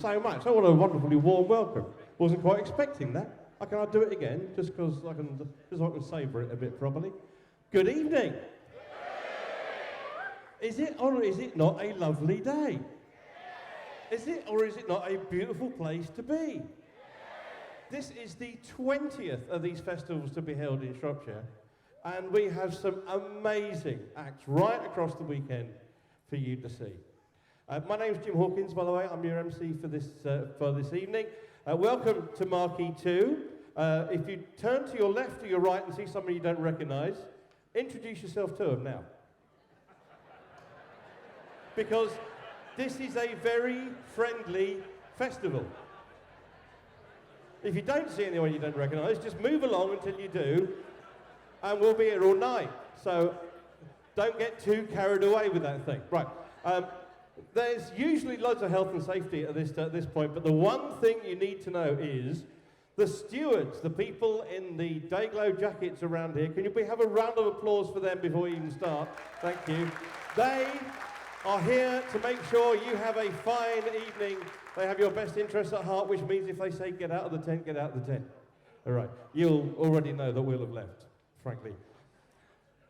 So much. Oh, what a wonderfully warm welcome. Wasn't quite expecting that. Can I do it again, just because I can savour it a bit properly? Good evening. Is it or is it not a lovely day? Is it or is it not a beautiful place to be? This is the 20th of these festivals to be held in Shropshire, and we have some amazing acts right across the weekend for you to see. My name's Jim Hawkins, by the way. I'm your MC for this evening. Welcome to Marquee 2. If you turn to your left or your right and see someone you don't recognise, introduce yourself to them now. Because this is a very friendly festival. If you don't see anyone you don't recognise, just move along until you do, and we'll be here all night. So don't get too carried away with that thing. Right. There's usually loads of health and safety at this point, but the one thing you need to know is the stewards, the people in the day-glow jackets around here. Can we have a round of applause for them before we even start? Thank you. They are here to make sure you have a fine evening. They have your best interests at heart, which means if they say get out of the tent, get out of the tent. All right. You'll already know that we'll have left, frankly.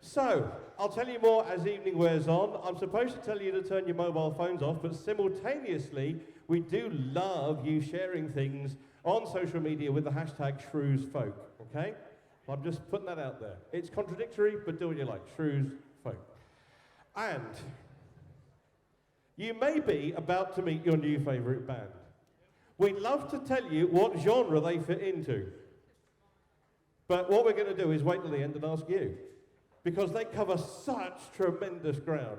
So, I'll tell you more as evening wears on. I'm supposed to tell you to turn your mobile phones off, but simultaneously, we do love you sharing things on social media with the hashtag Shrewsfolk, okay? I'm just putting that out there. It's contradictory, but do what you like, Shrewsfolk. And you may be about to meet your new favourite band. We'd love to tell you what genre they fit into. But what we're going to do is wait till the end and ask you. Because they cover such tremendous ground.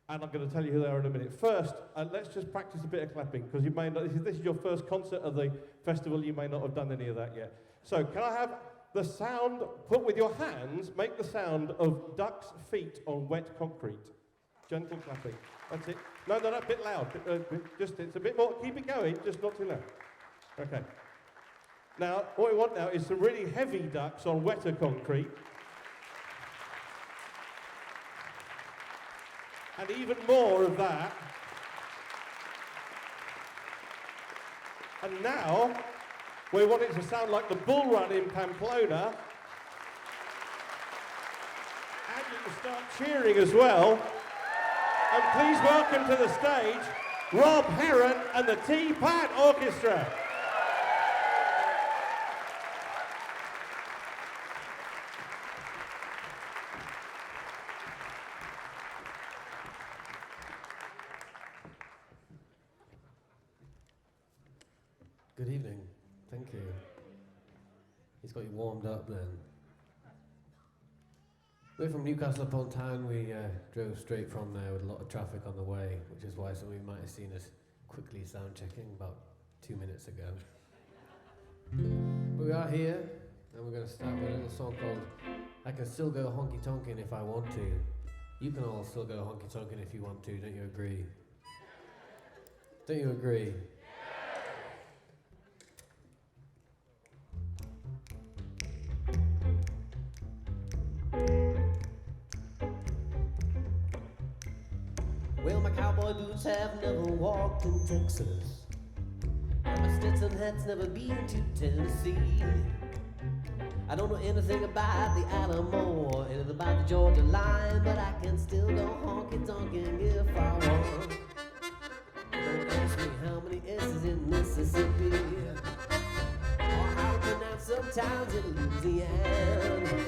And I'm going to tell you who they are in a minute. First, let's just practice a bit of clapping, because you may not, this is your first concert of the festival, you may not have done any of that yet. So, can I have the sound, put with your hands, make the sound of ducks' feet on wet concrete. Gentle clapping. That's it. No, a bit loud. Just, it's a bit more, keep it going, just not too loud. Okay. Now, what we want now is some really heavy ducks on wetter concrete. And even more of that. And now, we want it to sound like the bull run in Pamplona. And you can start cheering as well. And please welcome to the stage, Rob Heron and the Teapad Orchestra. Good evening. Thank you. He's got you warmed up then. We're from Newcastle upon Tyne. We drove straight from there with a lot of traffic on the way, which is why some of you might have seen us quickly sound checking about 2 minutes ago. But we are here, and we're going to start with a little song called I Can Still Go Honky Tonkin' If I Want To. You can all still go honky tonkin' if you want to, don't you agree? Don't you agree? Well, my cowboy boots have never walked in Texas, and my Stetson hat's never been to Tennessee. I don't know anything about the Alamo or anything about the Georgia line, but I can still go honky-tonkin' if I want. Don't ask me how many S's in Mississippi, or how to pronounce some towns in Louisiana.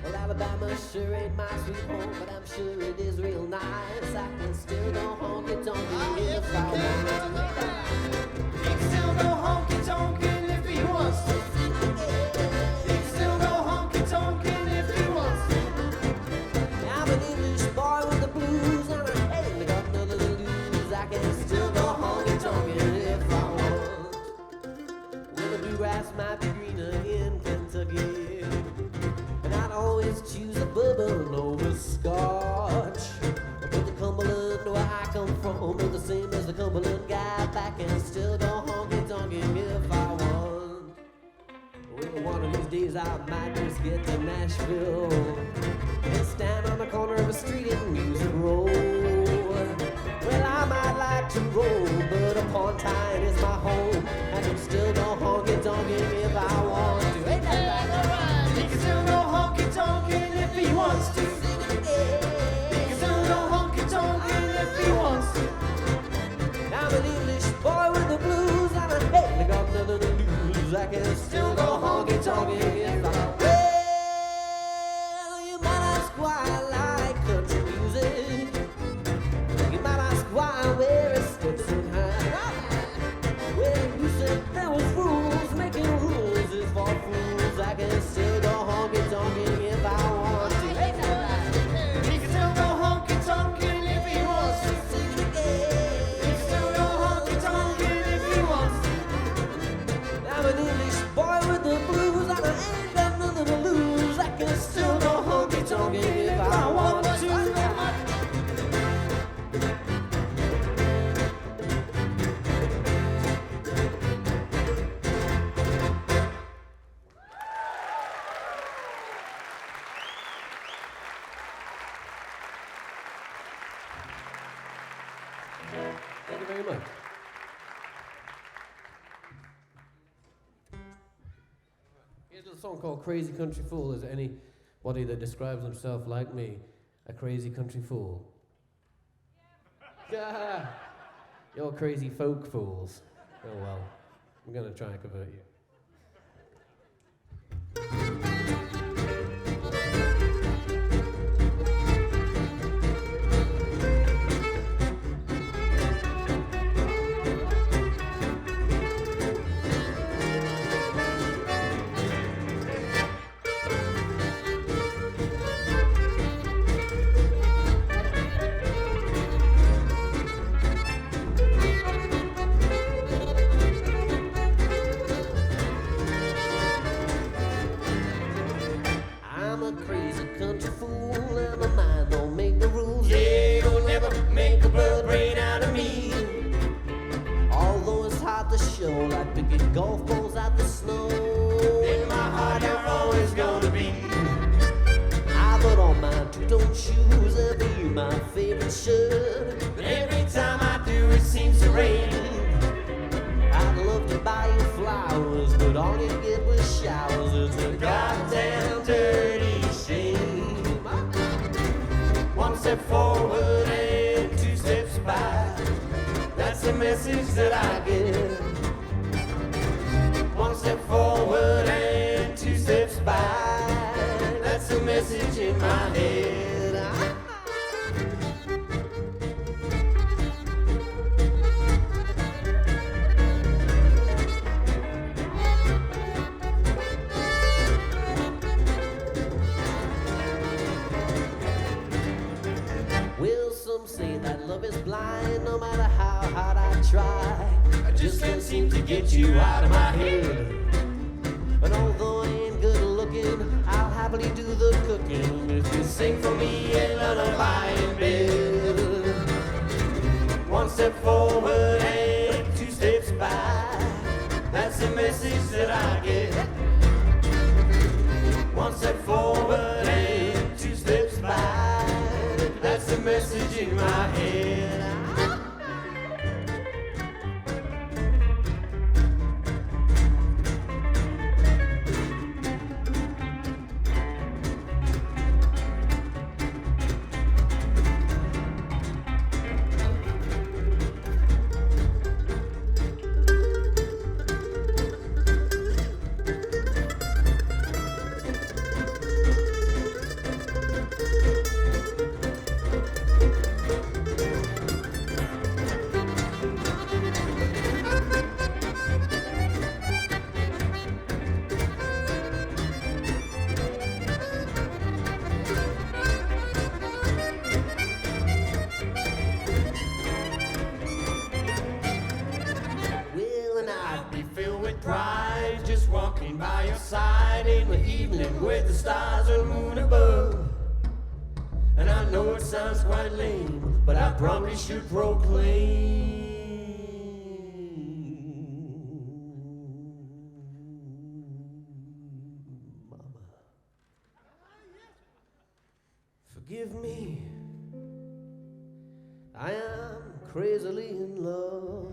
Well, Alabama sure ain't my sweet home, but I'm sure it is real nice. I can still go honky-tonkin' if I want. He can still go honky-tonkin' if he wants to. He can still go honky-tonkin' if he wants to. I'm an English boy with the blues, and I ain't got nothing to lose. I can still go honky-tonkin' if I want. Well, the bluegrass might be greener in Kentucky, and I'd always choose a bourbon over scotch. But the Cumberland where I come from is the same as the Cumberland guy. Back and still go honky-tonkin' if I want. Well, one of these days I might just get to Nashville and stand on the corner of a street in Music Row. Well, I might like to roll, but a Pontine is my home. I can still go honky-tonkin' if I want to. Ain't that right? He can still go honky-tonkin' if he wants to. He can still go honky-tonkin' if he wants to. I'm an English boy with the blues, and I ain't got nothing to lose. I can still go honky-tonkin' if I want to. Well, you might ask why I like country music. You might ask why I wear a Stetson hat. Well, you said there was rules, making rules is for fools. I can still go honky-tonkin' if I want to. He can still go honky-tonkin' if he wants to. He can still go honky-tonkin' if he wants to. I'm an English boy with the blues, and I ain't got nothing to lose. I can still go honky-tonkin' if I want to. Thank you very much. Here's a song called Crazy Country Fool. Is there anybody that describes himself like me, a crazy country fool? Yeah. You're crazy folk fools. Oh well, I'm gonna try and convert you. I'm a crazy country fool, and my mind don't make the rules. Yeah, you'll never make a blood brain out of me. Although it's hard to show, like picking golf balls out the snow. In my heart, you're always gonna be. I put on my two-tone shoes and be my favorite shirt. But every time I do, it seems to rain. I'd love to buy you flowers, but all you get was showers. It's a goddamn dirty shame. One step forward and two steps back. That's the message that I get. One step forward and two steps back. That's the message in my head. Well, some say that love is blind, no matter how hard I try. I just can't seem to get you out of my head. But although I ain't good looking, I'll happily do the cooking if you sing for me a lullaby in bed. One step forward and two steps back. That's the message that I get. One step forward and two steps back. That's the message in my head. By your side in the evening with the stars and moon above. And I know it sounds quite lame, but I probably should proclaim. Mama, forgive me. I am crazily in love.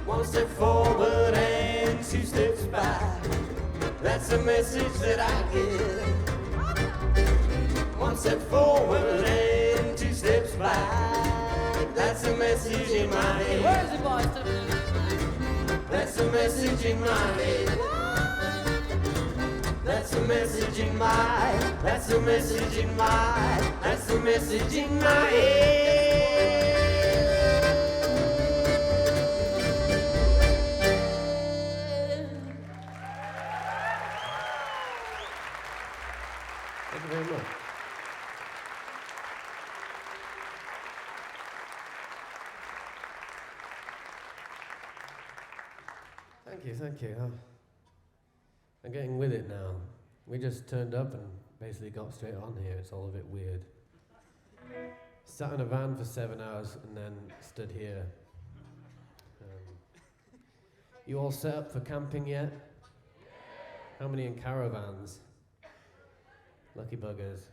One step forward and two steps back. That's the message that I give. One step forward and two steps back. That's the message in my head. Where is it, boys? That's the message in my head. That's the message in my. That's the message in my. That's the message in my head. Thank you very much. Thank you. I'm getting with it now. We just turned up and basically got straight on here. It's all a bit weird. Sat in a van for 7 hours and then stood here. You all set up for camping yet? How many in caravans? Lucky buggers.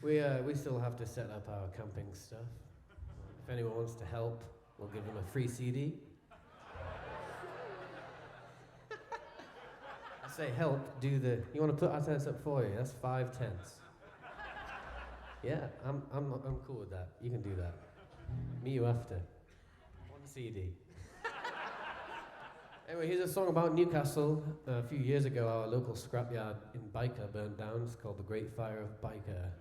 Yeah. We still have to set up our camping stuff. If anyone wants to help, we'll give them a free CD. I say help, do the. You want to put our tents up for you? That's 5 tents. Yeah, I'm cool with that. You can do that. Meet you after. 1 CD. Anyway, here's a song about Newcastle. A few years ago, our local scrapyard in Byker burned down. It's called The Great Fire of Byker.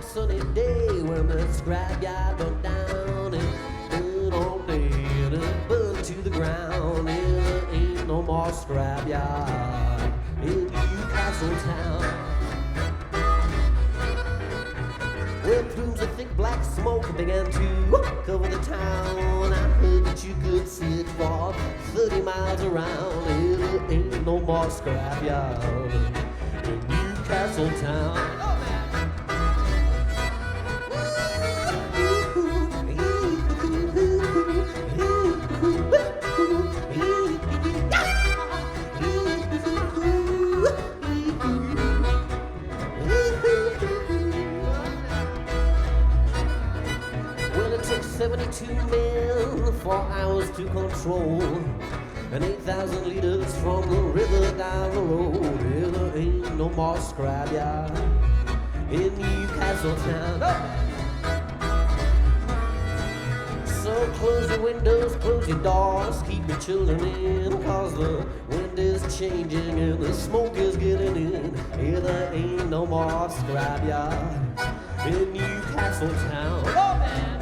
Sunny day when the scrapyard burned down and burned all day and it burned to the ground. And there ain't no more scrapyard in Newcastle town. When plumes of thick black smoke began to cover the town, I heard that you could see it for 30 miles around. And there ain't no more scrapyard in Newcastle town. Well, it took 72 men, 4 hours to control, and 8,000 liters from the river down the road. Yeah, there ain't no more scrapyard in Newcastle town. So close your windows, close your doors, keep your children in, cause the wind is changing and the smoke is getting in. Yeah, there ain't no more scrapyard in Newcastle town. Oh, man.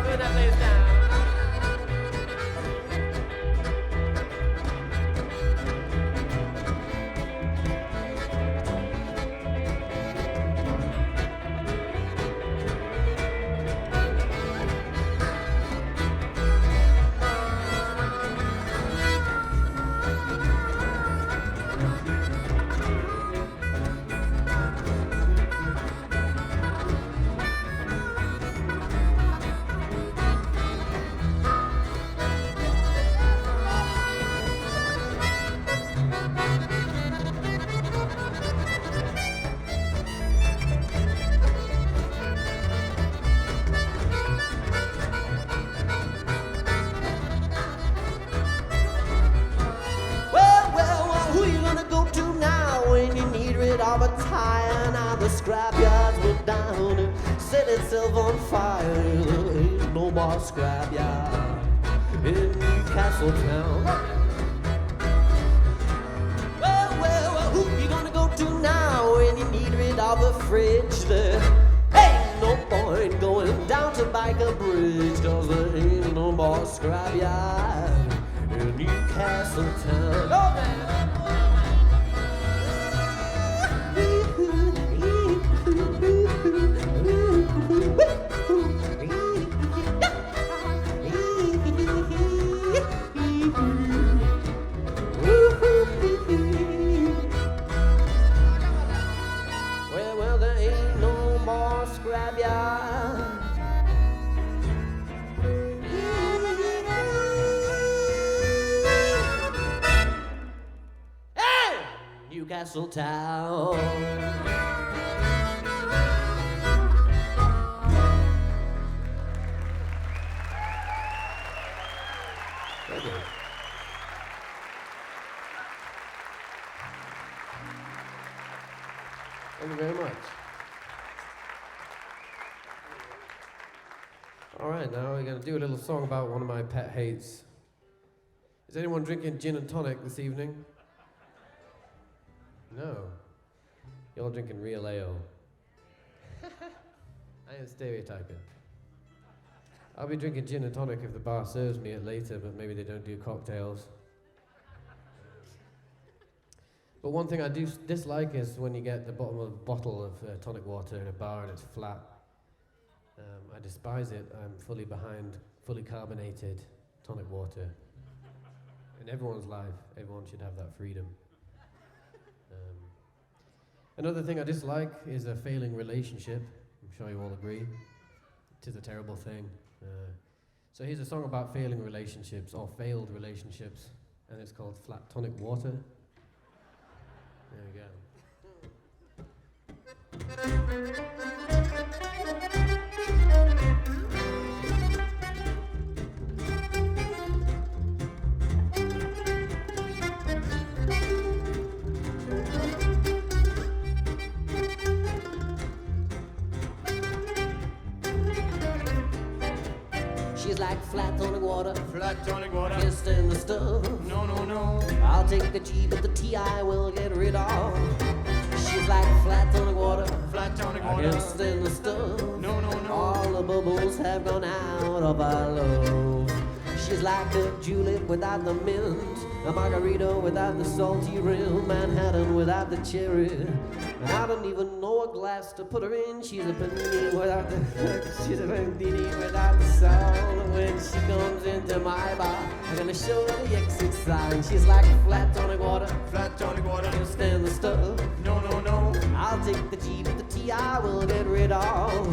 Burn that place down. Of a tire, now the scrapyards went down and set itself on fire. There ain't no more scrapyard in Newcastle town. Well, who you gonna go to now when you need rid of the fridge, there ain't no point going down to Biker Bridge, 'cause there ain't no more scrapyard in Newcastle town. Oh, man. Well, there ain't no more scrapyard. Hey, Newcastle town. Thank you very much. All right, now we're going to do a little song about one of my pet hates. Is anyone drinking gin and tonic this evening? No. You're all drinking real ale. I am stereotyping. I'll be drinking gin and tonic if the bar serves me it later, but maybe they don't do cocktails. But one thing I do dislike is when you get the bottom of a bottle of tonic water in a bar and it's flat. I despise it. I'm fully behind fully carbonated tonic water. In everyone's life, everyone should have that freedom. Another thing I dislike is a failing relationship. I'm sure you all agree. It is a terrible thing. So here's a song about failing relationships, or failed relationships, and it's called Flat Tonic Water. There we go. She's like flat tonic water, Flat tonic water. kissed in the stove. No, no, no. I'll take the G, but the T I will get rid of. She's like flat tonic water, Flat tonic water. kissed in the stove. No, no, no. All the bubbles have gone out of our love. She's like a julep without the mint, a margarita without the salty rim, Manhattan without the cherry. And I don't even know a glass to put her in. She's a panini without the she's a panini without the salt. When she comes into my bar, I'm gonna show her the exit sign. She's like flat tonic water, Flat tonic water. can't stand the stuff. No, no, no. I'll take the G, but the T I will get rid of.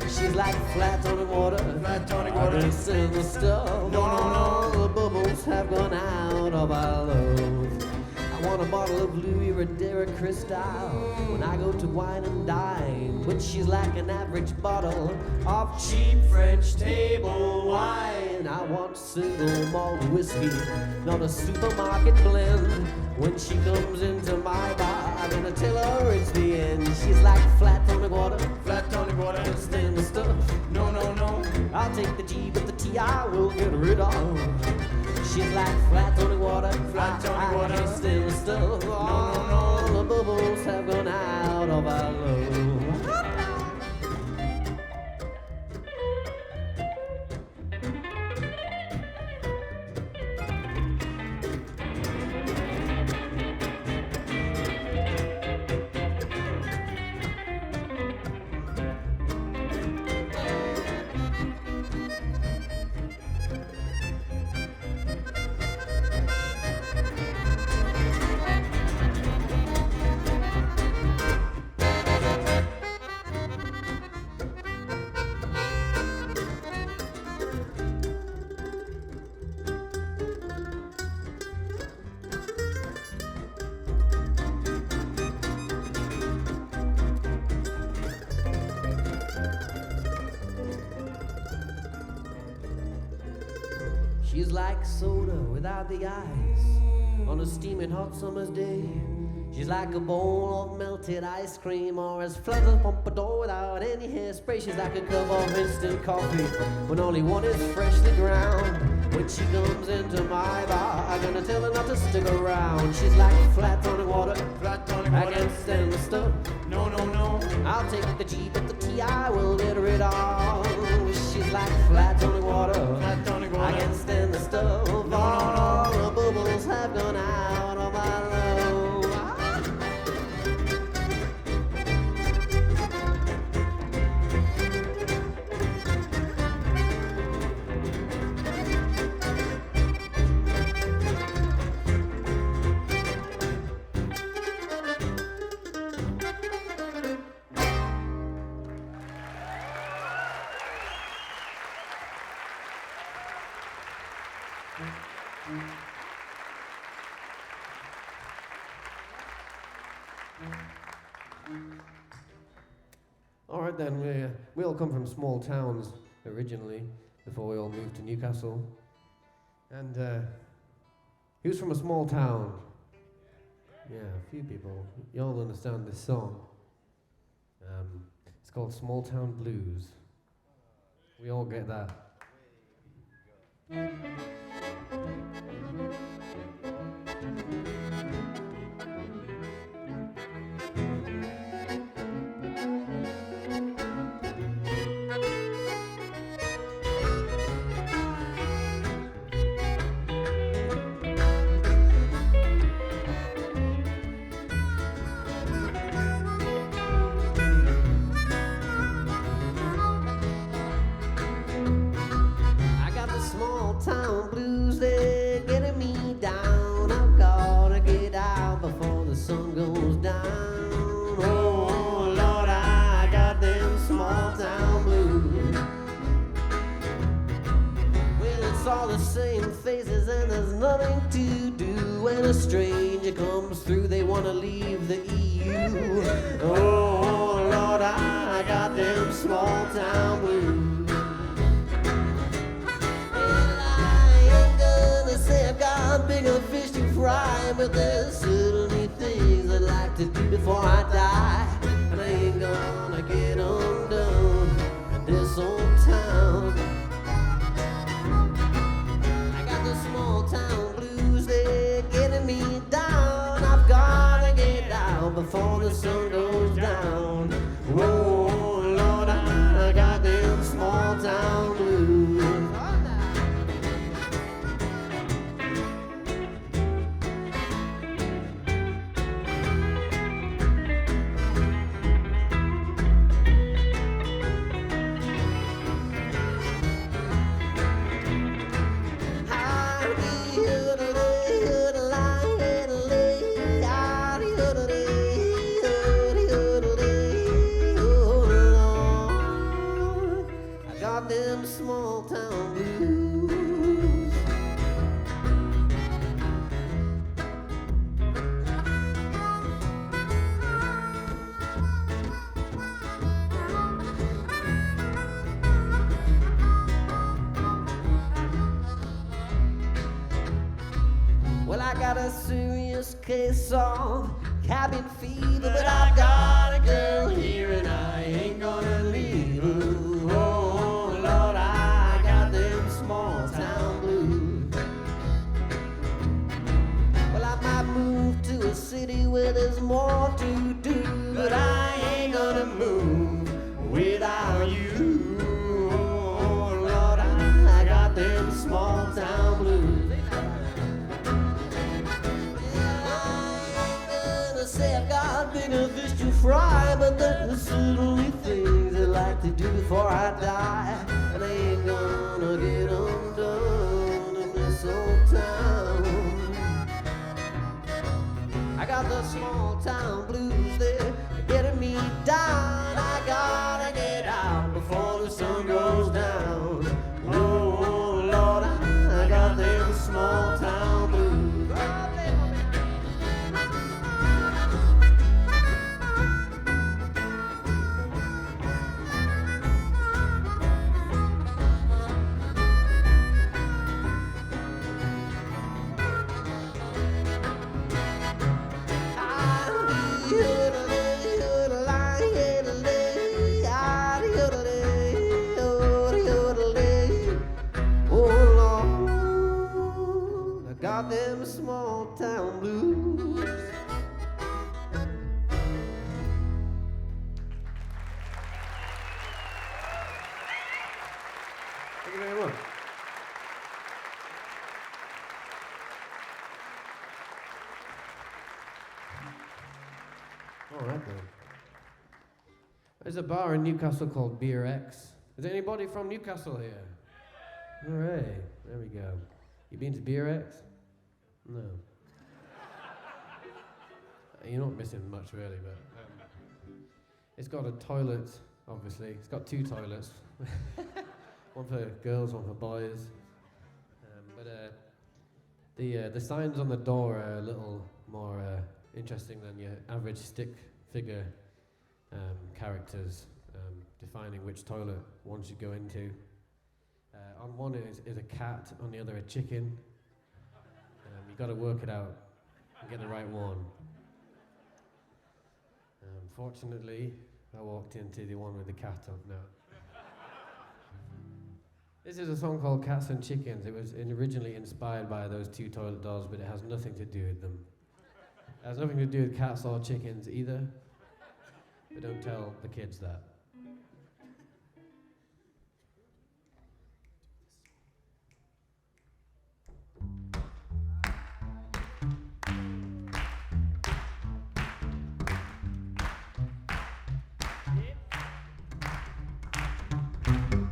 She's like flat tonic water, Flat tonic water. can't stand the stuff. No, no, no. All the bubbles have gone out of our love. I want a bottle of Louis Rodera Cristal when I go to wine and dine, but she's like an average bottle of cheap French table wine. I want single malt whiskey, not a supermarket blend. When she comes into my bar, I'm gonna tell her it's the end. She's like flat tonic water, Flat tonic water. can't stand the stuff. No, no, no. I'll take the G, but the T I will get rid of. She's like flat tonic water, Flat tonic water. I can't stand the stuff. All the bubbles have gone out of our love. She's like soda without the ice on a steaming hot summer's day. She's like a bowl of melted ice cream, or as flat as a pompadour without any hairspray. She's like a cup of instant coffee when only one is freshly ground. When she comes into my bar, I'm gonna tell her not to stick around. She's like flat tonic water, Flat tonic I water. can't stand the stuff. No, no, no. I'll take the G, but the T I will get rid of. She's like flat tonic water, Flat tonic water. I can't stand the stuff. All the bubbles have gone out of my love. All right then, we all come from small towns originally, before we all moved to Newcastle. And who's from a small town? Yeah, a few people. You all understand this song. It's called Small Town Blues. We all get that. I got the small town blues, they're getting me down. I've gotta get out before the sun goes down. Oh Lord, I got them small town blues. Well, it's all the same faces and there's nothing to do. When a stranger comes through, they wanna leave the EU. Oh Lord, I got them small town blues. I've got bigger fish to fry, but there's certainly things I'd like to do before I die. And I ain't gonna get undone in this old town. I got the small town blues, they're getting me down. I've gotta get out before the sun goes down. Whoa, Lord, I got them small town blues. I got them small town blues. Well, I got a serious case of cabin fever, but I've got a girl here and I ain't gonna leave her. Oh Lord, I got them small town blues. Well, I might move to a city where there's more to do, but I ain't gonna move without you. Oh Lord, I got them small town blues. Say I've got bigger fish to fry, but there's certainly things I'd like to do before I die. And I ain't gonna get undone in this old town. I got the small town blues, they're getting me down. I gotta get out before the sun goes down. Oh Lord, I got them small town blues. Thank you very much. All right, then. There's a bar in Newcastle called Beer X. Is anybody from Newcastle here? All right, there we go. You been to Beer X? No. You're not missing much, really, but it's got a toilet, obviously. It's got 2 toilets. One for girls, one for boys. But the signs on the door are a little more interesting than your average stick figure characters defining which toilet one should go into. On one is a cat, on the other a chicken. You've got to work it out and get the right one. Fortunately, I walked into the one with the cat on now. This is a song called Cats and Chickens. It was originally inspired by those 2 toilet dolls, but it has nothing to do with them. It has nothing to do with cats or chickens either. But don't tell the kids that.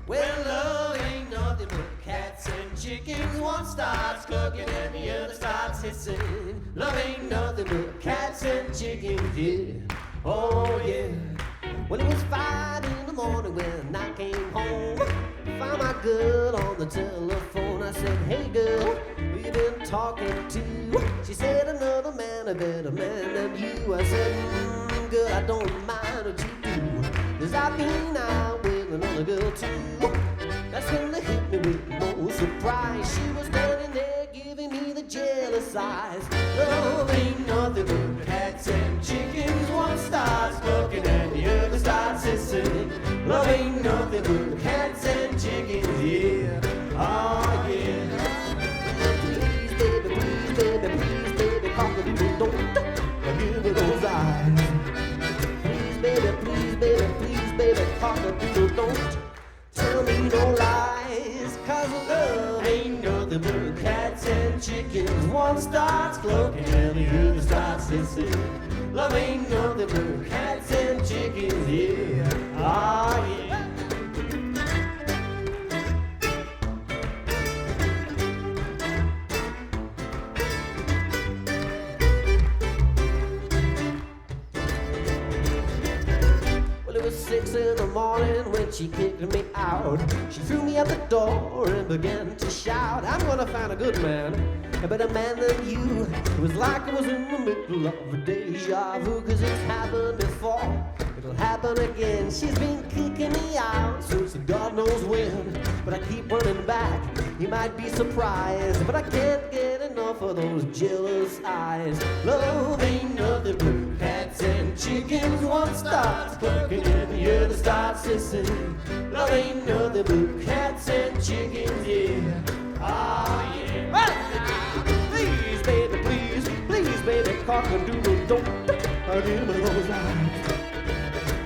Well, love ain't nothing but cats and chickens. One starts clucking and the other starts hissing. Love ain't nothing but cats and chickens, yeah. Oh, yeah. Well, it was 5 in the morning when I came home. Found my girl on the telephone. I said, hey, girl, who you been talking to? She said, another man, a better man than you. I said, girl, I don't mind what you do. 'Cause I've been out with another girl too. That's when they hit me with no surprise. She was standing there giving me the jealous eyes. Love ain't nothing but cats and chickens. One starts clucking and the other starts hissing. Love ain't nothing but cats and chickens, yeah. Oh, yeah. Please, baby, please, baby, please, baby, cock-a-doodle, don't give me those eyes. Please, baby, please, baby, please, baby, cock-a-doodle, don't tell me no lies. 'Cause love ain't nothing but cats and chickens. One starts clucking and the other starts hissing. Love ain't nothing but cats and chickens, yeah. Ah, yeah. It was 6 in the morning when she kicked me out. She threw me out the door and began to shout, I'm gonna find a good man, a better man than you. It was like I was in the middle of a deja vu. 'Cause it's happened before, it'll happen again. She's been kicking me out since God knows when. But I keep running back, you might be surprised. But I can't get enough of those jealous eyes. Love ain't nothing but cats and chickens. One starts clucking and the other starts hissing. Love ain't nothing but cats and chickens, yeah. Ah, yeah. Please, baby, please, please, baby, cock-a-doodle, don't give me those eyes.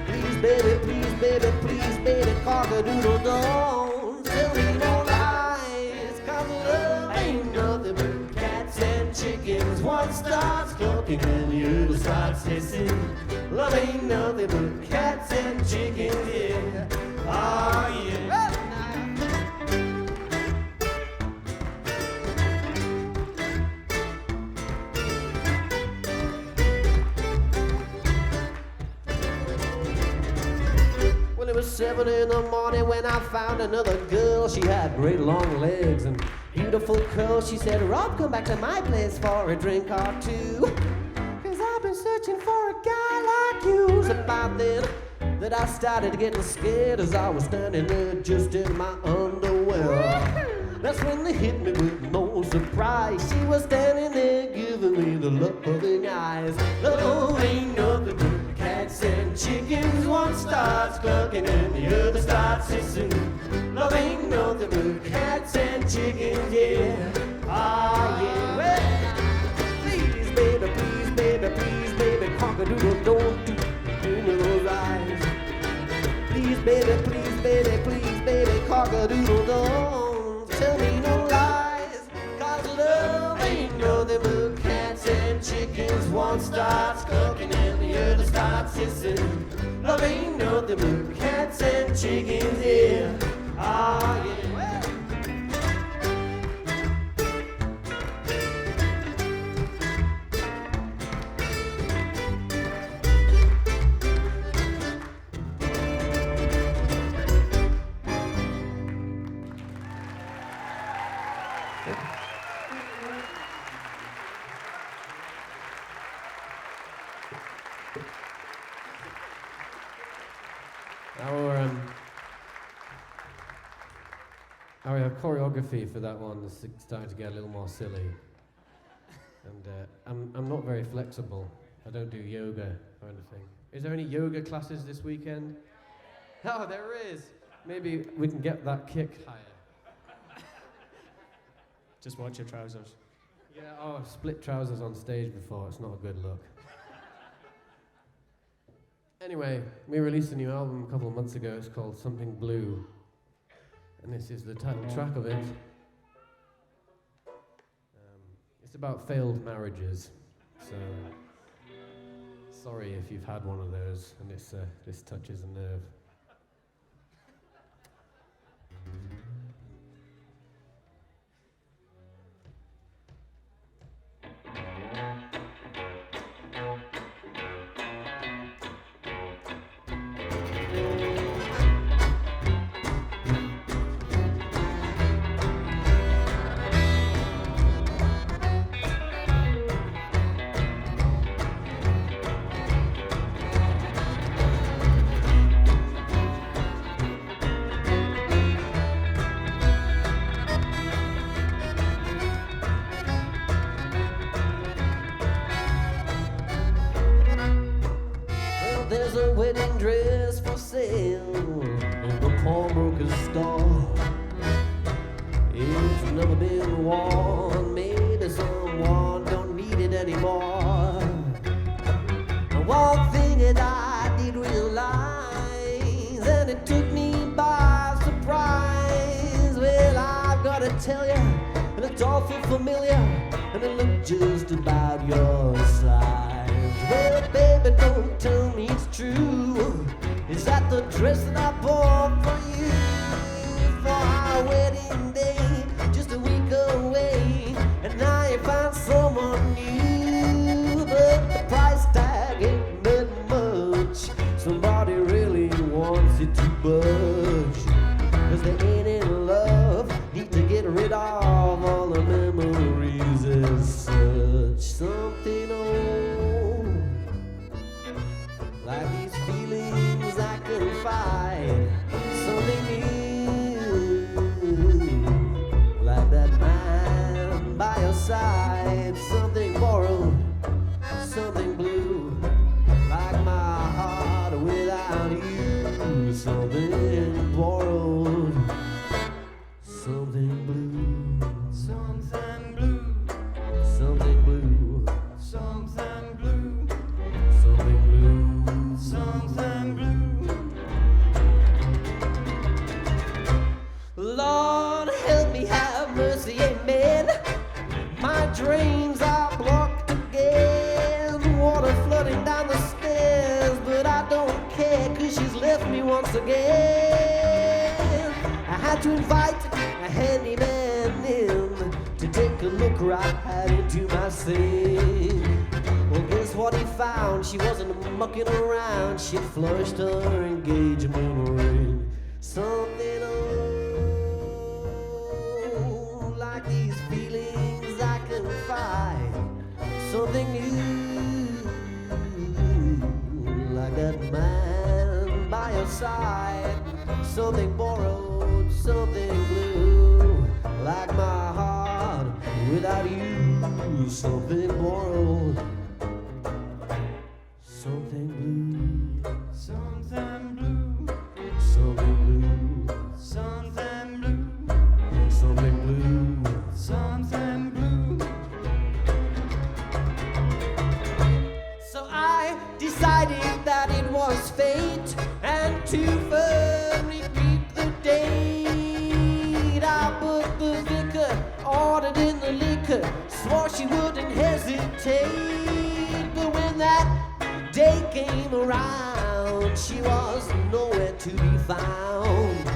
Please, baby, please, baby, cock-a-doodle, don't tell me no lies. 'Cause love ain't nothing but cats and chickens. One starts clucking and the other starts hissing. Love ain't nothing but cats and chickens, yeah. Oh, yeah. Well, it was 7 in the morning when I found another girl. She had great long legs and beautiful curls. She said, Rob, come back to my place for a drink or two. 'Cause I've been searching for a guy like you. It was about then that I started getting scared as I was standing there just in my underwear. That's when they hit me with no surprise. She was standing there giving me the loving eyes. Love ain't nothing but cats and chickens. One starts clucking and the other starts hissing. Love ain't nothing but cats and chickens, yeah. Ah, yeah. Well, please, baby, please, baby, please, baby, cock-a-doodle, don't give me those eyes. Please, baby, please, please, baby, cock-a-doodle-doo. Tell me no lies, 'cause love ain't nothing but cats and chickens. One starts cooking and the other starts hissing. Love ain't nothing but cats and chickens, yeah. Ah, yeah. Our choreography for that one is starting to get a little more silly, and I'm not very flexible. I don't do yoga or anything. Is there any yoga classes this weekend? Oh, there is. Maybe we can get that kick higher. Just watch your trousers. Yeah. Oh, I've split trousers on stage before. It's not a good look. Anyway, we released a new album a couple of months ago. It's called Something Blue. And this is the title track of it. It's about failed marriages. So, sorry if you've had one of those and this touches a nerve. There's a wedding dress for sale in the pawnbroker's store. It's never been worn. Maybe someone don't need it anymore. And one thing that I did realize, and it took me by surprise. Well, I've gotta tell you, it looked awful familiar, and it looked just about your size. Well, baby, don't tell me it's true. Is that the dress that I bought for you for our wedding day, just a week away? And now you found someone new, but the price tag ain't that much. Somebody really wants it to budge, 'cause they ain't in love, need to get rid of all the memories as such. Something old, like these feelings I can find. Something new, like that man by your side. Something borrowed, something blue, like my heart without you. Something borrowed, something blue, Something blue, something blue, something blue, something blue. something blue. Lord, help me, have mercy, amen. My dreams are blocked again. Water flooding down the stairs, but I don't care, 'cause she's left me once again. I had to invite a handyman in to take a look right into my sink. Well, guess what he found? She wasn't mucking around. She flushed her engagement ring. Something old, like these feelings I can find. Something new, like that man by your side. Something borrowed, something blue, like my heart without you. Something borrowed, something blue, Something blue, something blue, something blue, something blue. something blue. So I decided that it was fate, and to firmly greet swore she wouldn't hesitate. But when that day came around, she was nowhere to be found.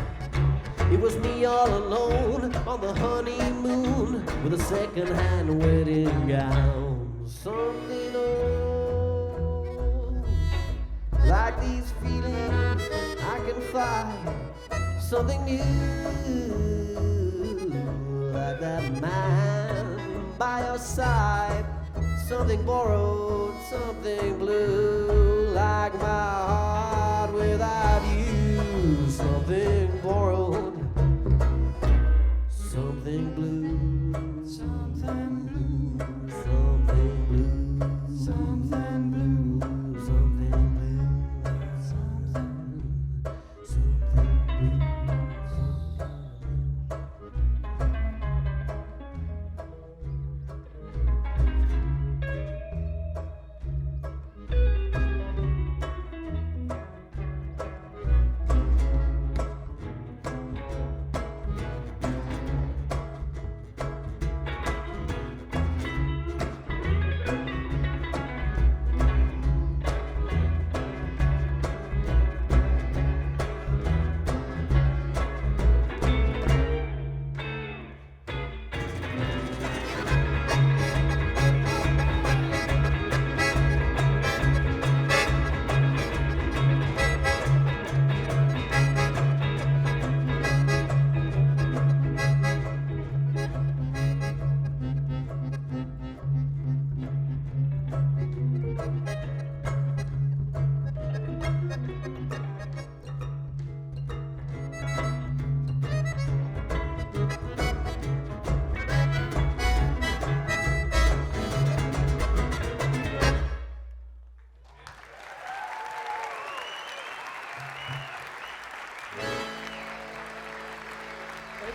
It was me all alone on the honeymoon with a second-hand wedding gown. Something old, like these feelings I can find. Something new, like that man by your side. Something borrowed, something blue, like my heart without you. Something borrowed, something blue, something blue, something blue, something blue, something blue, something blue.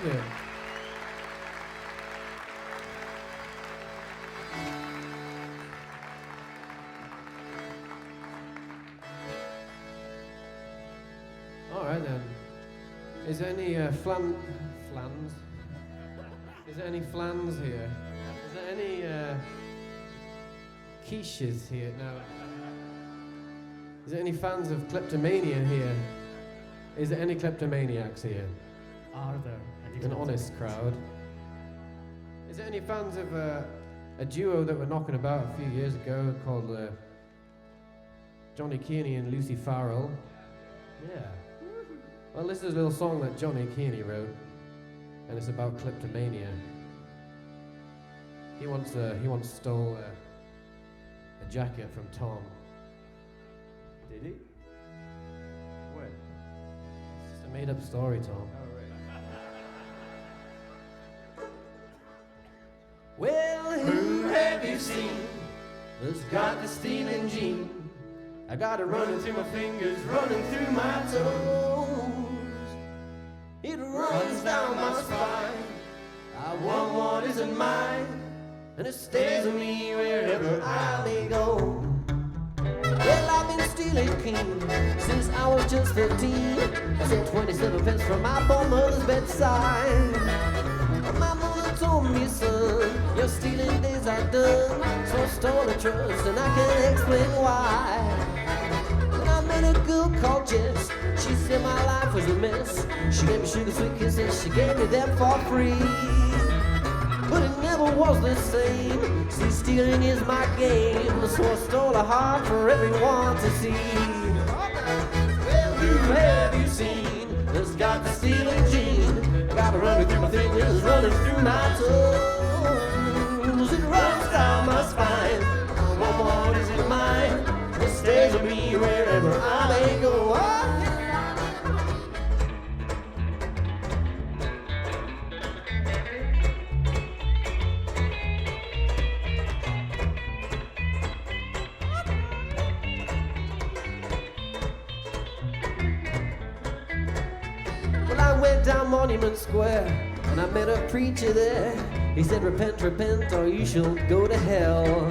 Yeah. All right then. Is there any flans? Is there any flans here? Is there any quiches here? No. Is there any fans of Kleptomania here? Is there any kleptomaniacs here? Are there? An honest crowd. Is there any fans of a duo that were knocking about a few years ago called Johnny Kearney and Lucy Farrell? Yeah. Well, this is a little song that Johnny Kearney wrote, and it's about kleptomania. He once stole a jacket from Tom. Did he? When? It's just a made-up story, Tom. Well, who have you seen that's got the stealing gene? I got it running through my fingers, running through my toes. It runs down my spine. I want what isn't mine, and it stays with me wherever I may go. Well, I've been stealing keen since I was just 13. I stole 27 pence from my poor mother's bedside. My mother told me, son, your stealing days are done. So I stole a trust, and I can't explain why. Then I met a girl called Jess. She said my life was a mess. She gave me sugar sweet kisses, she gave me them for free. But it never was the same. See, stealing is my game, so I stole a heart for everyone to see. Well, who have you seen that's got the stealing gene? Got it running through my fingers, running through my toes. It runs down my spine. I want what isn't mine. It stays with me wherever I may go. Well, I went down Monument Square and I met a preacher there. He said, repent, repent, or you shall go to hell.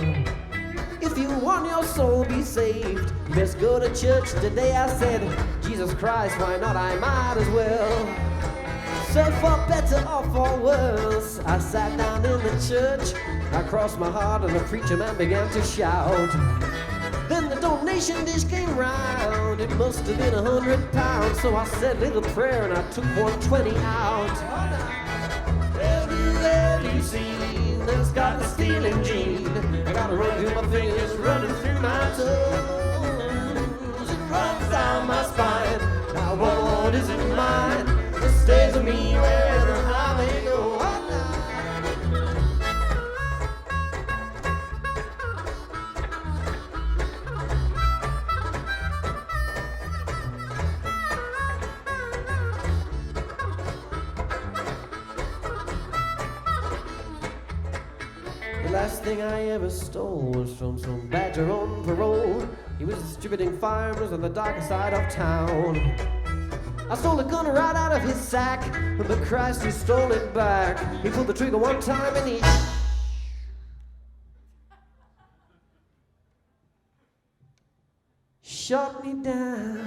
If you want your soul be saved, you best go to church today. I said, Jesus Christ, why not? I might as well. So for better or for worse, I sat down in the church. I crossed my heart and the preacher man began to shout. Then the donation dish came round. It must have been £100. So I said a little prayer and I took 120 out. Have you seen that's got the stealing gene? I gotta run through my fingers, running through my toes. It runs down my spine. Now what is it mine? It stays with me wherever I may go. The last thing I ever stole was from some badger on parole. He was distributing firearms on the darker side of town. I stole a gun right out of his sack, but Christ, he stole it back. He pulled the trigger one time and he shot me down.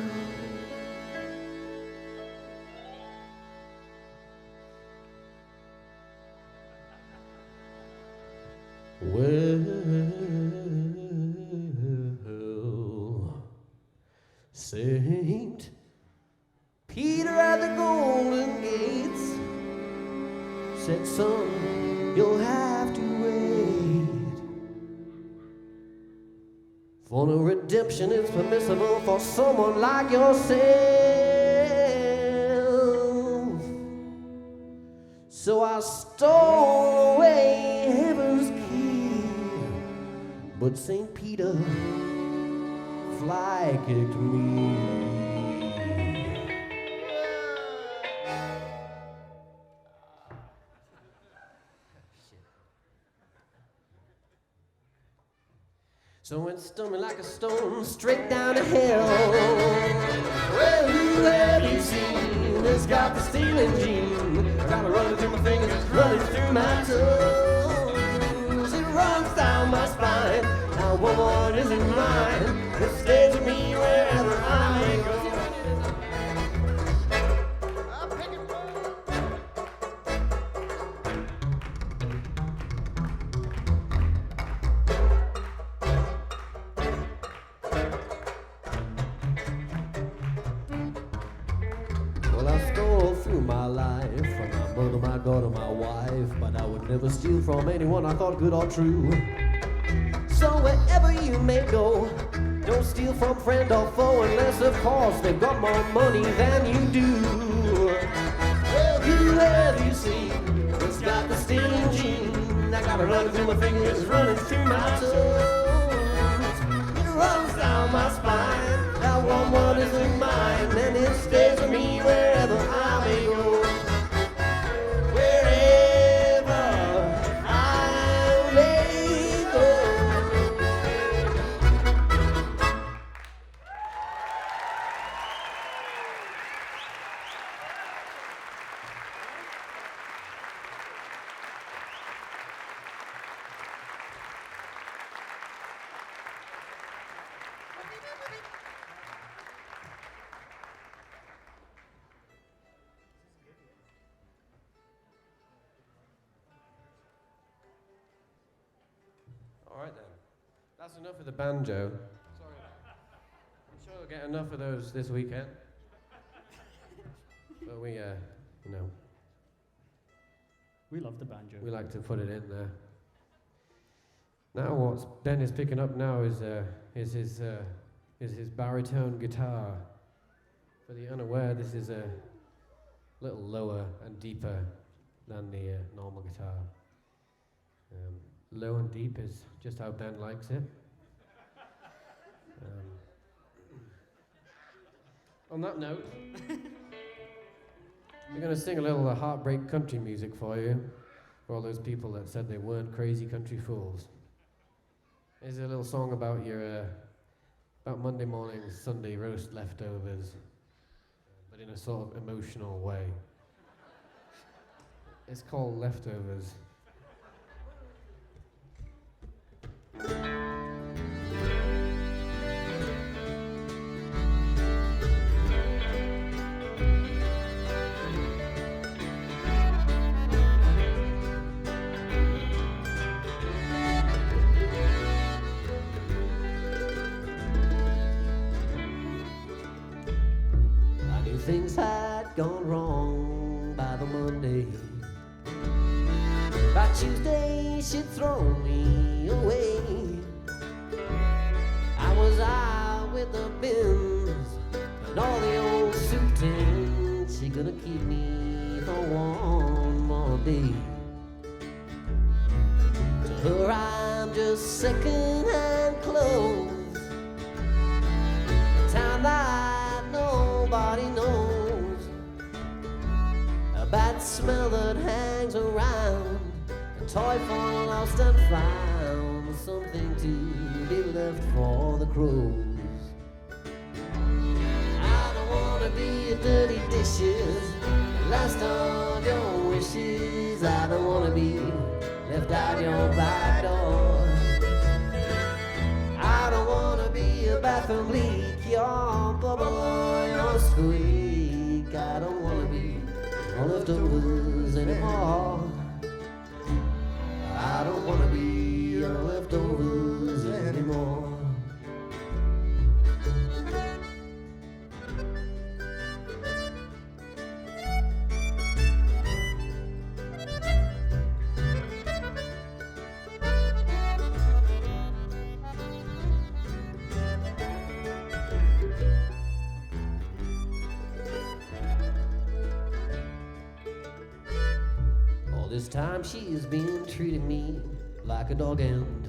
Well, Saint Peter at the Golden Gates said, son, you'll have to wait. For no redemption is permissible for someone like yourself. So I stole away heaven's key, but St. Peter fly kicked me. So I went stumbling like a stone straight down to hell. Well, who have you seen that's got the stealing gene? I gotta run it through my fingers, running through my toes. It runs down my spine. Now woman isn't mine. It stays with me wherever I may go. My life from my mother, my daughter, my wife, but I would never steal from anyone I thought good or true. So wherever you may go, don't steal from friend or foe unless of course they've got more money than you do. Well, who have you seen that's got the stealing gene? I gotta run through my fingers, running through my toes. It runs down my spine. That one isn't mine, and it stays with me wherever I may go. Wherever I may go. All right then. That's enough of the banjo. Sorry. I'm sure we'll get enough of those this weekend. But we, We love the banjo. we like to put it in there. Now what Ben is picking up now is his baritone guitar. For the unaware, this is a little lower and deeper than the normal guitar. Low and deep is just how Ben likes it. On that note, we're going to sing a little heartbreak country music for you, for all those people that said they weren't crazy country fools. Here's a little song about about Monday morning, Sunday roast leftovers, but in a sort of emotional way. It's called Leftovers. things had gone wrong by the Monday. By Tuesday she'd throw me away. I was out with the bins and all the old soup tins. She gonna keep me for one more day. To her I'm just second-hand clothes, a town that nobody knows, a bad smell that hangs around, a toy for lost and found, something to be left for the crows. I don't wanna be a dirty dishes, last of your wishes. I don't wanna be left out your back door. I don't wanna be a bathroom leak, your bubble or your squeak. I don't wanna be your leftovers anymore. I don't wanna be your leftovers anymore. This time she's been treating me like a dog end.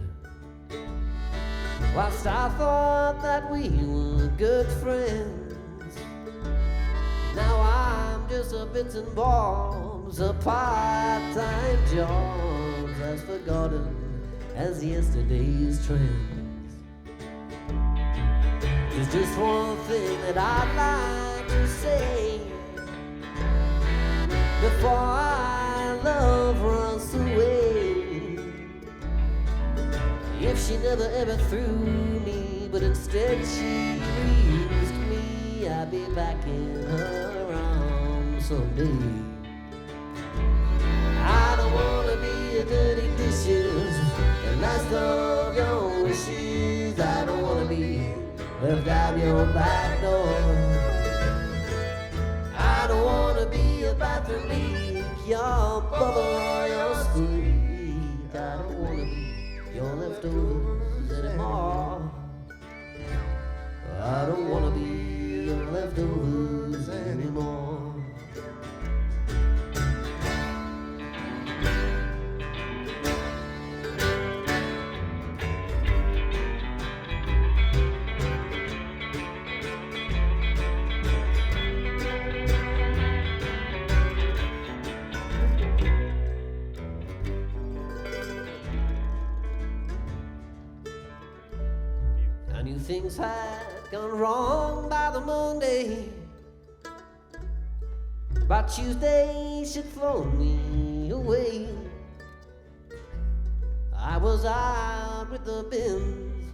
Whilst I thought that we were good friends, now I'm just a bits and bobs, a part-time job as forgotten as yesterday's trends. There's just one thing that I'd like to say before our love runs away. If she never ever threw me, but instead she used me, I'd be back in her arms someday. I don't wanna be a dirty dishes, the last of your wishes. I don't wanna be left out your back door. I don't wanna be a bathroom leak, your bubble or your squeak. I don't wanna be your leftovers anymore. I don't wanna be your leftovers anymore. Things had gone wrong by the Monday. By Tuesday she'd thrown me away. I was out with the bins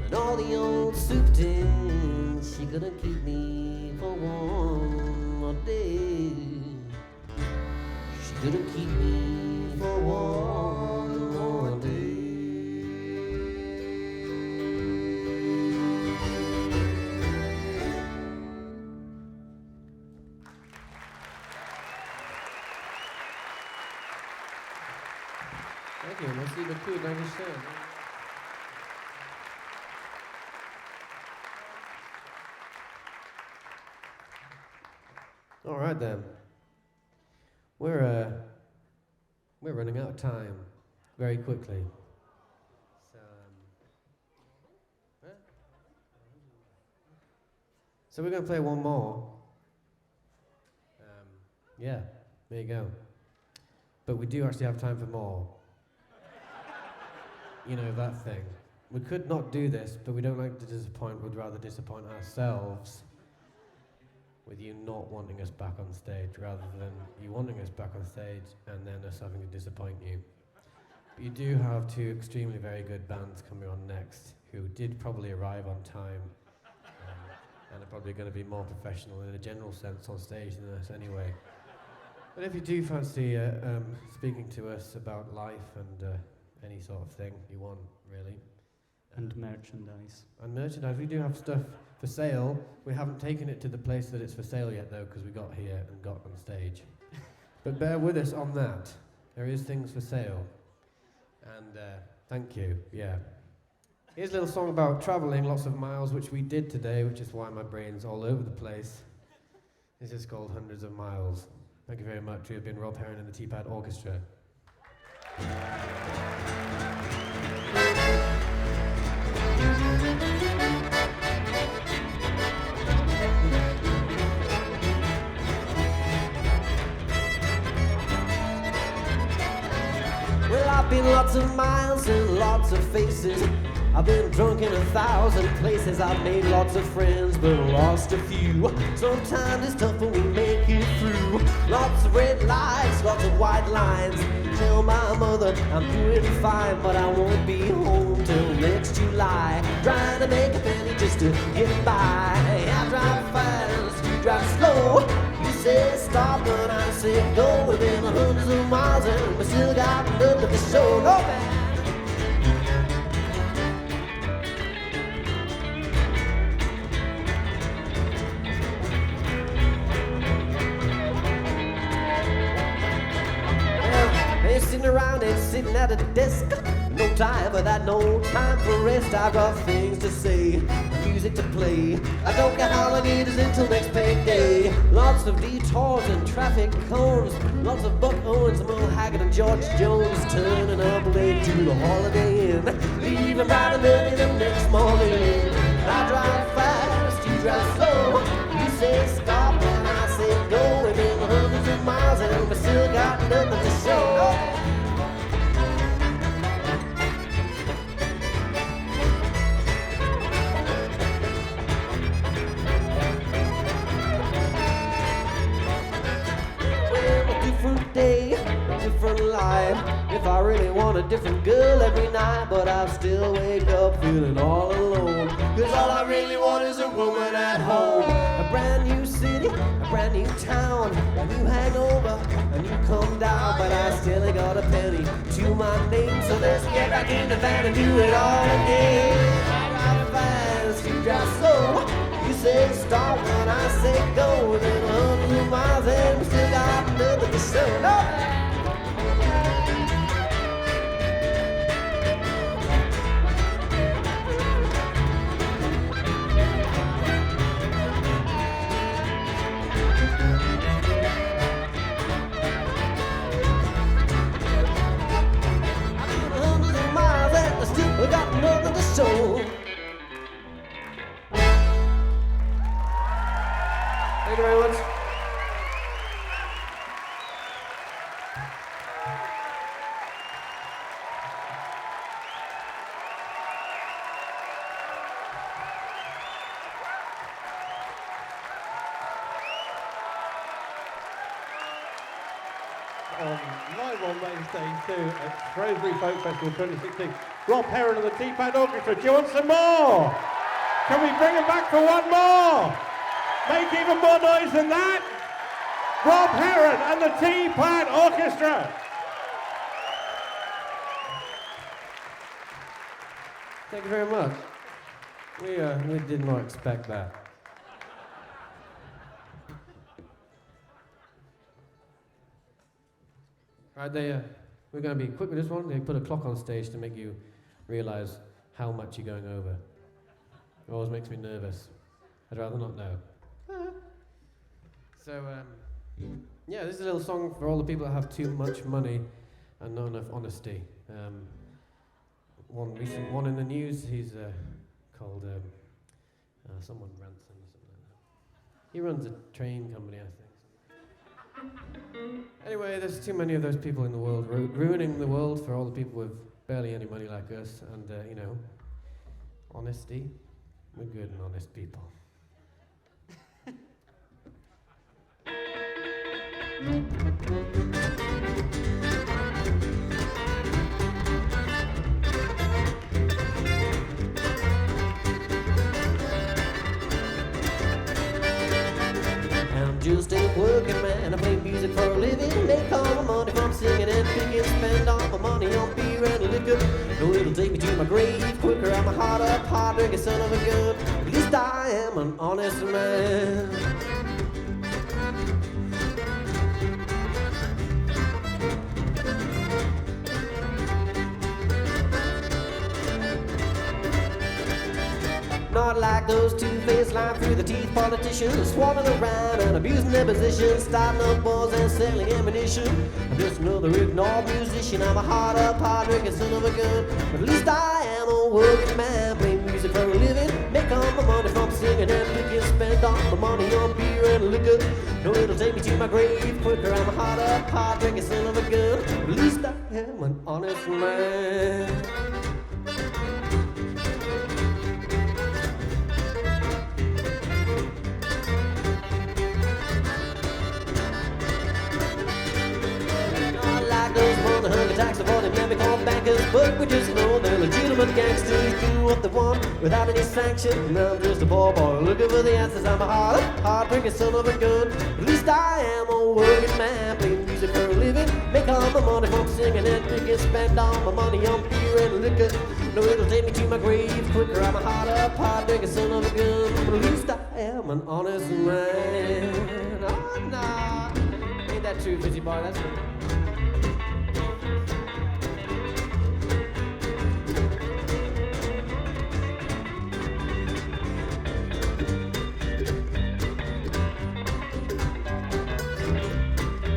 and all the old soup tins. She couldn't keep me for one more day. She couldn't keep me for one more day. Thank you, merci beaucoup, dankeschön. All right then. We're running out of time very quickly. So we're going to play one more. Yeah, there you go. But we do actually have time for more. You know, that thing. We could not do this, but we don't like to disappoint. We'd rather disappoint ourselves with you not wanting us back on stage rather than you wanting us back on stage and then us having to disappoint you. But you do have two extremely very good bands coming on next who did probably arrive on time and are probably going to be more professional in a general sense on stage than us anyway. But if you do fancy speaking to us about life and any sort of thing you want, really, And merchandise. And merchandise, we do have stuff for sale. We haven't taken it to the place that it's for sale yet, though, because we got here and got on stage. But bear with us on that. There is things for sale. And thank you, yeah. Here's a little song about travelling lots of miles, which we did today, which is why my brain's all over the place. This is called Hundreds of Miles. Thank you very much. We have been Rob Heron and the Teapad Orchestra. Well, I've been lots of miles and lots of faces. I've been drunk in 1,000 places. I've made lots of friends, but lost a few. Sometimes it's tough when we make it through. Lots of red lights, lots of white lines. Tell my mother I'm doing fine, but I won't be home till next July. Trying to make a penny just to get by. I drive fast, you drive slow. You say stop and I say go. We've been hundreds of miles and we still got nothing to show. No man. Sitting around and sitting at a desk. No time for that, no time for rest. I've got things to say, music to play. I don't care how long it is until next payday. Lots of detours and traffic cones. Lots of Buck Owens, Merle Haggard and George Jones turning up late to the Holiday Inn, leaving bright and early the next morning. I drive fast, you drive slow. You say stop and I say go. We've been hundreds of miles and we still got nothing to show. Day, a different life. If I really want a different girl every night, but I still wake up feeling all alone. Cause all I really want is a woman at home. A brand new city, a brand new town. A new hangover, a new come down. But I still ain't got a penny to my name. So let's get back in the van and do it all again. I drive fast, you drive slow. You say stop when I say go. Within 100 miles and we still got nothing to show. No. Hundreds of miles and we still got nothing to show. Thank you very much. Live on Wednesday too at Shrewsbury Folk Festival 2016. Rob Heron and the Teapad Orchestra. Do you want some more? Can we bring them back for one more? Make even more noise than that. Rob Heron and the Teapad Orchestra. Thank you very much. We did not expect that. Right, we're going to be quick with this one. They put a clock on stage to make you realize how much you're going over. It always makes me nervous. I'd rather not know. So, yeah, this is a little song for all the people that have too much money and not enough honesty. One recent one in the news, he's called someone Ransom or something like that. He runs a train company, I think. Anyway, there's too many of those people in the world ruining the world for all the people with barely any money like us. And, you know, honesty, we're good and honest people. I'm just a working man. I play music for a living. Make all my money from singing and picking. Spend all my money on beer and liquor. liquor. No, it'll take me to my grave quicker. I'm a hard up, hard drinking son of a gun. At least I am an honest man. Not like those two-faced line through the teeth politicians, swarming around and abusing their position, starting up wars and selling ammunition. I'm just another ignored musician. I'm a hard up, hard drinking son of a gun. But at least I am a working man, playing music for a living, make all my money from singing and picking, spend all my money on beer and liquor. No, it'll take me to my grave quicker. I'm a hard up, hard drinking son of a gun. But at least I am an honest man. Attacks of all them never called bankers, but we just know they're legitimate gangsters, do what they want without any sanction. And I'm just a poor boy looking for the answers. I'm a hard drinking son of a gun. At least I am a working man, playing music for a living, make all my money from singing and drinking, spend all my money on beer and liquor. No, it'll take me to my grave quicker. I'm a hard drinking son of a gun. But at least I am an honest man. Oh, nah, ain't that true, Fizzy Boy? That's true.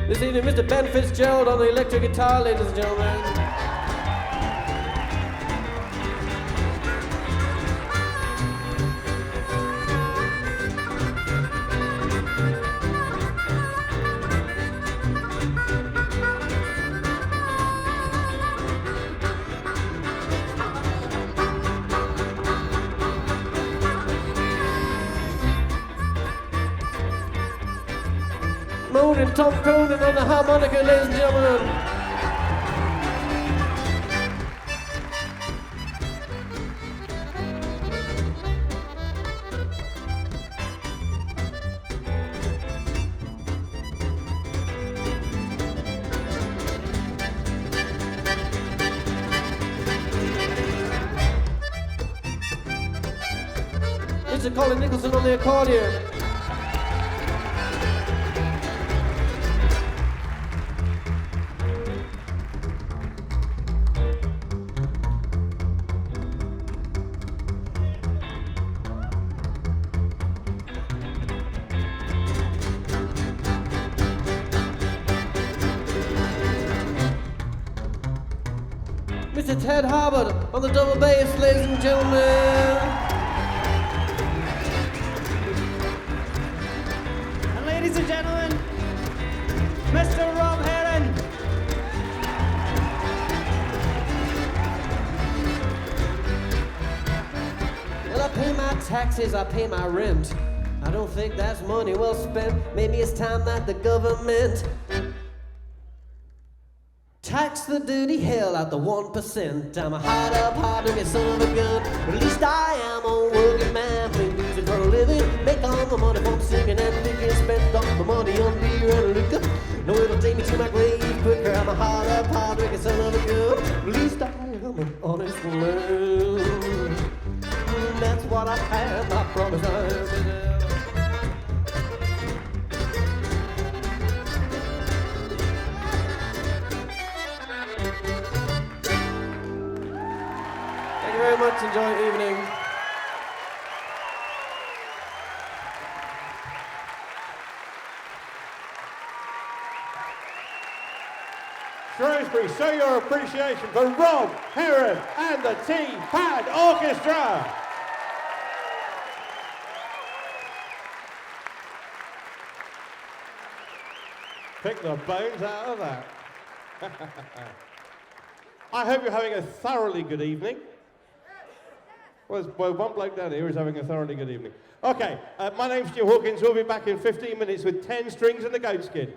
This evening, Mr. Ben Fitzgerald on the electric guitar, ladies and gentlemen. Moaning Tom Cronin on the harmonica, ladies and gentlemen. Mr. Colin Nicholson on the accordion. Mr. Ted Harvard on the double bass, ladies and gentlemen. And ladies and gentlemen, Mr. Rob Heron. Well, I pay my taxes, I pay my rent. I don't think that's money well spent. Maybe it's time that the government tax the dirty hell out the 1%. I'm a hard up, hard drinking son of a gun. But at least I am a working man, playing music for a living, make all my money from singing and drinking, spend all my money on beer and liquor. No, it'll take me to my grave quicker. I'm a hard up, hard drinking son of a gun. At least I am an honest man. That's what I have, I promise I am. Very much. Enjoy the evening. Shrewsbury, show your appreciation for Rob Heron and the Teapad Orchestra. Pick the bones out of that. I hope you're having a thoroughly good evening. Well, one bloke down here is having a thoroughly good evening. Okay, my name's Jim Hawkins. We'll be back in 15 minutes with 10 strings and a goat skin.